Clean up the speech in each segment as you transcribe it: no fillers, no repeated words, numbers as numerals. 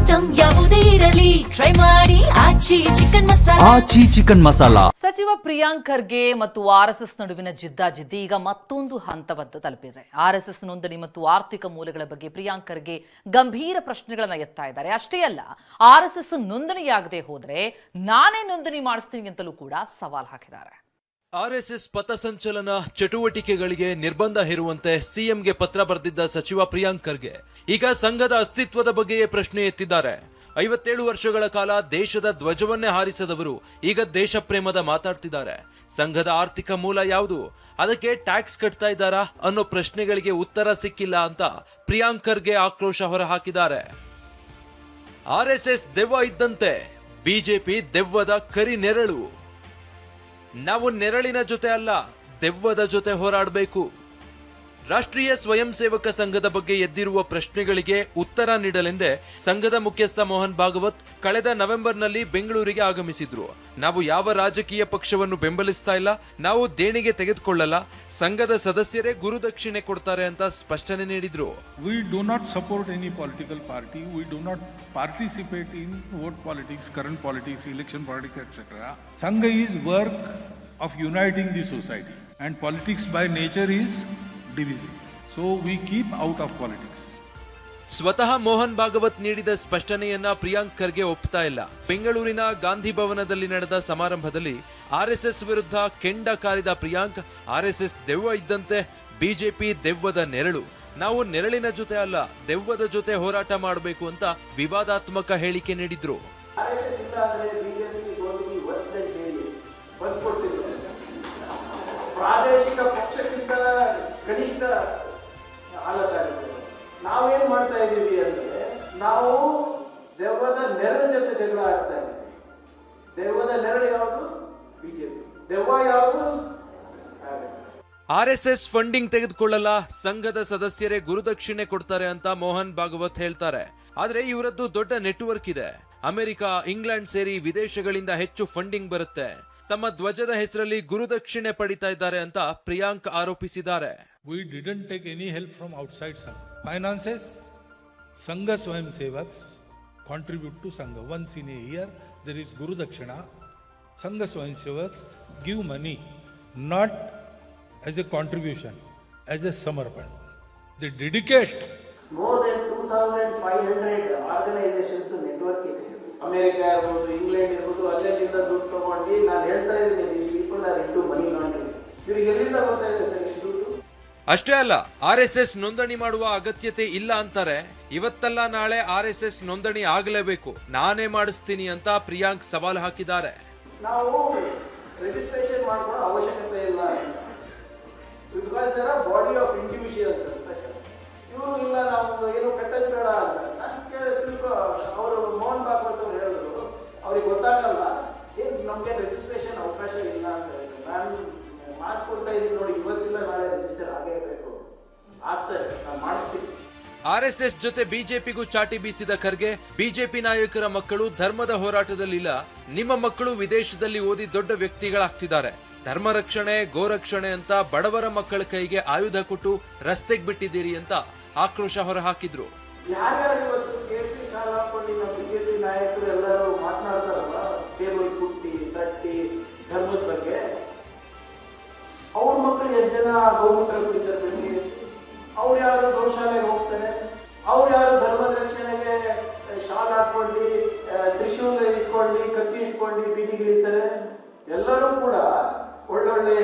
Item ಯಾವುದೇ ಇರಲಿ try ಮಾಡಿ ಆಚಿ ಚಿಕನ್ ಮಸಾಲಾ. ಸಚಿವ ಪ್ರಿಯಾಂಕ್ ಖರ್ಗೆ ಮತ್ತು ಆರ್ಎಸ್ಎಸ್ ನಡುವಿನ ಜಿದ್ದಾಜಿದ್ದಿ ಈಗ ಮತ್ತೊಂದು ಹಂತವನ್ನು ತಲುಪಿದೆ. ಆರ್ಎಸ್ಎಸ್ ನೋಂದಣಿ ಮತ್ತು ಆರ್ಥಿಕ ಮೂಲಗಳ ಬಗ್ಗೆ ಪ್ರಿಯಾಂಕ್ ಖರ್ಗೆ ಗಂಭೀರ ಪ್ರಶ್ನೆಗಳನ್ನ ಎತ್ತಾ ಇದ್ದಾರೆ. ಅಷ್ಟೇ ಅಲ್ಲ, ಆರ್ಎಸ್ಎಸ್ ನೋಂದಣಿಯಾಗದೆ ಹೋದ್ರೆ ನಾನೇ ನೋಂದಣಿ ಮಾಡಿಸ್ತೀನಿ ಅಂತಲೂ ಕೂಡ ಸವಾಲ್ ಹಾಕಿದ್ದಾರೆ. ಆರ್ಎಸ್ಎಸ್ ಪಥಸಂಚಲನ ಚಟುವಟಿಕೆಗಳಿಗೆ ನಿರ್ಬಂಧ ಹೇರುವಂತೆ ಸಿಎಂಗೆ ಪತ್ರ ಬರೆದಿದ್ದ ಸಚಿವ ಪ್ರಿಯಾಂಕ್ ಖರ್ಗೆ ಈಗ ಸಂಘದ ಅಸ್ತಿತ್ವದ ಬಗ್ಗೆಯೇ ಪ್ರಶ್ನೆ ಎತ್ತಿದ್ದಾರೆ. 57 ವರ್ಷಗಳ ಕಾಲ ದೇಶದ ಧ್ವಜವನ್ನೇ ಹಾರಿಸದವರು ಈಗ ದೇಶ ಪ್ರೇಮದ ಮಾತಾಡ್ತಿದ್ದಾರೆ. ಸಂಘದ ಆರ್ಥಿಕ ಮೂಲ ಯಾವುದು, ಅದಕ್ಕೆ ಟ್ಯಾಕ್ಸ್ ಕಟ್ತಾ ಇದ್ದಾರಾ ಅನ್ನೋ ಪ್ರಶ್ನೆಗಳಿಗೆ ಉತ್ತರ ಸಿಕ್ಕಿಲ್ಲ ಅಂತ ಪ್ರಿಯಾಂಕ್ ಖರ್ಗೆ ಆಕ್ರೋಶ ಹೊರಹಾಕಿದ್ದಾರೆ. ಆರ್ಎಸ್ಎಸ್ ದೆವ್ವ ಇದ್ದಂತೆ, ಬಿಜೆಪಿ ದೆವ್ವದ ಕರಿ ನೆರಳು. ನಾವು ನೆರಳಿನ ಜೊತೆ ಅಲ್ಲ, ದೆವ್ವದ ಜೊತೆ ಹೋರಾಡಬೇಕು. ರಾಷ್ಟ್ರೀಯ ಸ್ವಯಂ ಸೇವಕ ಸಂಘದ ಬಗ್ಗೆ ಎದ್ದಿರುವ ಪ್ರಶ್ನೆಗಳಿಗೆ ಉತ್ತರ ನೀಡಲೆಂದೇ ಸಂಘದ ಮುಖ್ಯಸ್ಥ ಮೋಹನ್ ಭಾಗವತ್ ಕಳೆದ ನವೆಂಬರ್ನಲ್ಲಿ ಬೆಂಗಳೂರಿಗೆ ಆಗಮಿಸಿದ್ರು. ನಾವು ಯಾವ ರಾಜಕೀಯ ಪಕ್ಷವನ್ನು ಬೆಂಬಲಿಸ್ತಾ ಇಲ್ಲ, ನಾವು ದೇಣಿಗೆ ತೆಗೆದುಕೊಳ್ಳಲ್ಲ, ಸಂಘದ ಸದಸ್ಯರೇ ಗುರುದಕ್ಷಿಣೆ ಕೊಡ್ತಾರೆ ಅಂತ ಸ್ಪಷ್ಟನೆ ನೀಡಿದ್ರು. We do not support any political party. We do not participate in vote politics, current politics, election politics, etc. Sangha is work of uniting the society, and politics by nature is division. So we keep out of politics. ಸ್ವತಃ ಮೋಹನ್ ಭಾಗವತ್ ನೀಡಿದ ಸ್ಪಷ್ಟನೆಯನ್ನ ಪ್ರಿಯಾಂಕ್ ಖರ್ಗೆ ಒಪ್ತಾ ಇಲ್ಲ. ಬೆಂಗಳೂರಿನ ಗಾಂಧಿ ಭವನದಲ್ಲಿ ನಡೆದ ಸಮಾರಂಭದಲ್ಲಿ RSS ವಿರುದ್ಧ ಕೆಂಡ ಕಾರಿದ Priyank, RSS ದೆವ್ವ ಇದ್ದಂತೆ, ಬಿಜೆಪಿ ದೆವ್ವದ ನೆರಳು, ನಾವು ನೆರಳಿನ ಜೊತೆ ಅಲ್ಲ, ದೆವ್ವದ ಜೊತೆ ಹೋರಾಟ ಮಾಡಬೇಕು ಅಂತ ವಿವಾದಾತ್ಮಕ ಹೇಳಿಕೆ ನೀಡಿದ್ರು. ಪ್ರಾದೇಶಿಕ ಪಕ್ಷಕ್ಕಿಂತ ಕನಿಷ್ಠ ಹಾಲತ್ತಾಗಿದೆ. ನಾವೇನ್ ಮಾಡ್ತಾ ಇದ್ದೀವಿ ಅಂದ್ರೆ, ನಾವು ದೆವ್ವದ ನೆರಳು ಜೊತೆ ಜಗಳ ಆಡ್ತಾ ಇದ್ದೀವಿ. ದೆವ್ವದ ನೆರಳು ಯಾವುದು? ಬಿಜೆಪಿ. ದೆವ್ವ ಯಾವುದು? ಆರ್ಎಸ್ಎಸ್ ಫಂಡಿಂಗ್ ತೆಗೆದುಕೊಳ್ಳಲ್ಲ, ಸಂಘದ ಸದಸ್ಯರೇ ಗುರುದಕ್ಷಿಣೆ ಕೊಡ್ತಾರೆ ಅಂತ ಮೋಹನ್ ಭಾಗವತ್ ಹೇಳ್ತಾರೆ. ಆದ್ರೆ ಇವರದ್ದು ದೊಡ್ಡ ನೆಟ್ವರ್ಕ್ ಇದೆ. ಅಮೆರಿಕ, ಇಂಗ್ಲೆಂಡ್ ಸೇರಿ ವಿದೇಶಗಳಿಂದ ಹೆಚ್ಚು ಫಂಡಿಂಗ್ ಬರುತ್ತೆ. ತಮ್ಮ ಧ್ವಜದ ಹೆಸರಲ್ಲಿ ಗುರುದಕ್ಷಿಣೆ ಪಡಿತಾ ಇದ್ದಾರೆ ಅಂತ ಪ್ರಿಯಾಂಕ್ ಆರೋಪಿಸಿದ್ದಾರೆ. We didn't take any help from outside Sangha. Finances, Sangha Swayam Sevaks contribute to Sangha. Once in a year, there is Guru Dakshina. Sangha Swayam Sevaks give money, not as a contribution, as a samarpan. They dedicate. More than 2,500 organizations to network ಇದೆ. America ಇರ್ಬೋದು, England ಇರ್ಬೋದು, ಅಲ್ಲಿಂದ ದುಡ್ಡು ತಗೊಂಡು ನಾನು ಹೇಳ್ತಾ ಇದ್ದೀನಿ, these people are into money laundering. ಇವ್ರಿಗೆ ಎಲ್ಲಿಂದ ಬರ್ತಾ ಇದೆ ಸರ್ ಇಷ್ಟು ದುಡ್ಡು? ಅಷ್ಟೇ ಅಲ್ಲ, ಆರ್ಎಸ್ಎಸ್ ನೋಂದಣಿ ಮಾಡುವ ಅಗತ್ಯತೆ ಇಲ್ಲ ಅಂತಾರೆ. ಇವತ್ತಲ್ಲ ನಾಳೆ ಆರ್ಎಸ್ಎಸ್ ನೋಂದಣಿ ಆಗಲೇಬೇಕು, ನಾನೇ ಮಾಡಿಸ್ತೀನಿ ಅಂತ ಪ್ರಿಯಾಂಕ್ ಸವಾಲು ಹಾಕಿದ್ದಾರೆ. ನಾವು ರಿಜಿಸ್ಟ್ರೇಷನ್ ಮಾಡ್ಕೊಳ್ಳೋ ಅವಶ್ಯಕತೆ ಇಲ್ಲ, because there are body of individuals ಅಂತ. ಇವರು ಇಲ್ಲ, ನಾವು ಏನು ಕಟ್ಟೋದು ಬೇಡ ಅಂತ ನಾನು ತಿಳ್ಕೊ. ಅವರು ಮೋಹನ್ ಭಾಗವತ್ ಅವರು ಹೇಳಿದ್ರು, ಅವ್ರಿಗೆ ಗೊತ್ತಾಗಲ್ಲ, ಏನು ನಮಗೆ ರಿಜಿಸ್ಟ್ರೇಷನ್ ಅವಕಾಶ ಇಲ್ಲ ಅಂತ ಹೇಳಿದ್ರು. ನಾನು ಮಾತು ಕೊಡ್ತಾ ಇದ್ದೀನಿ ನೋಡಿ, ಇವತ್ತಿಲ್ಲ ನಾಳೆ ರಿಜಿಸ್ಟರ್ ಆಗೇ ಬೇಕು, ಆಗ್ತದೆ, ನಾನು ಮಾಡಿಸ್ತೀನಿ. ಆರ್ಎಸ್ಎಸ್ ಜೊತೆ ಬಿಜೆಪಿಗೂ ಚಾಟಿ ಬೀಸಿದ ಖರ್ಗೆ, ಬಿಜೆಪಿ ನಾಯಕರ ಮಕ್ಕಳು ಧರ್ಮದ ಹೋರಾಟದಲ್ಲಿಲ್ಲ, ನಿಮ್ಮ ಮಕ್ಕಳು ವಿದೇಶದಲ್ಲಿ ಓದಿ ದೊಡ್ಡ ವ್ಯಕ್ತಿಗಳಾಗ್ತಿದ್ದಾರೆ, ಧರ್ಮ ರಕ್ಷಣೆ, ಗೋರಕ್ಷಣೆ ಅಂತ ಬಡವರ ಮಕ್ಕಳ ಕೈಗೆ ಆಯುಧ ಕೊಟ್ಟು ರಸ್ತೆಗೆ ಬಿಟ್ಟಿದ್ದೀರಿ ಅಂತ ಆಕ್ರೋಶ ಹೊರಹಾಕಿದ್ರು. ಯಾರ್ಯಾರು ಇವತ್ತು ಕೇಸರಿ ಶಾಲೆ ಹಾಕೊಂಡು ನಮ್ಮ ಬಿಜೆಪಿ ನಾಯಕರು ಎಲ್ಲರೂ ಮಾತನಾಡ್ತಾರಲ್ಲ, ಟೇಬಲ್ ಕುಟ್ಟಿ ತಟ್ಟಿ ಧರ್ಮದ ಬಗ್ಗೆ, ಅವ್ರ ಮಕ್ಕಳು ಎಷ್ಟು ಜನ ಗೋಮೂತ್ರ ಕುಡಿತಾರೆ ಬೆಳಿಗ್ಗೆ? ಅವ್ರು ಯಾರು ಗೌಶಾಲೆಗೆ ಹೋಗ್ತಾರೆ? ಅವ್ರು ಯಾರು ಧರ್ಮದ ರಕ್ಷಣೆಗೆ ಶಾಲೆ ಹಾಕೊಂಡು ತ್ರಿಶೂಲ ಇಟ್ಕೊಂಡು ಕತ್ತಿ ಇಟ್ಕೊಂಡು ಬೀದಿಗಿಳಿತಾರೆ? ಎಲ್ಲರೂ ಕೂಡ ಒಳ್ಳೊಳ್ಳೆ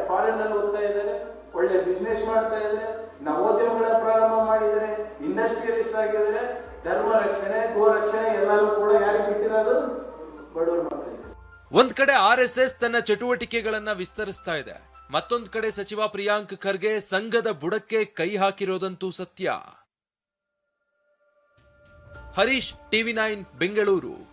ಫಾರಿನ್ ಅಲ್ಲಿ ಓದ್ತಾ ಇದ್ದಾರೆ, ಒಳ್ಳೆ ಬಿಸ್ನೆಸ್ ಮಾಡ್ತಾ ಇದ್ದಾರೆ, ನವೋದ್ಯಮಗಳ ಪ್ರಾರಂಭ ಮಾಡಿದರೆ, ಇಂಡಸ್ಟ್ರಿಯಲಿಸ್ಟ್ ಆಗಿದ್ದಾರೆ. ಧರ್ಮ ರಕ್ಷಣೆ, ಗೋರಕ್ಷಣೆ ಎಲ್ಲರೂ ಕೂಡ ಯಾರಿಗೆ ಬಿಟ್ಟಿರೋದು? ಬಡವರ ಮಕ್ಕಳಿಗೆ. ಒಂದ್ ಕಡೆ ಆರ್ಎಸ್ಎಸ್ ತನ್ನ ಚಟುವಟಿಕೆಗಳನ್ನ ವಿಸ್ತರಿಸ್ತಾ ಇದೆ, ಮತ್ತೊಂದ್ ಕಡೆ ಸಚಿವ ಪ್ರಿಯಾಂಕ್ ಖರ್ಗೆ ಸಂಘದ ಬುಡಕ್ಕೆ ಕೈ ಹಾಕಿರೋದಂತೂ ಸತ್ಯ. ಹರೀಶ್, ಟಿವಿ9 ಬೆಂಗಳೂರು.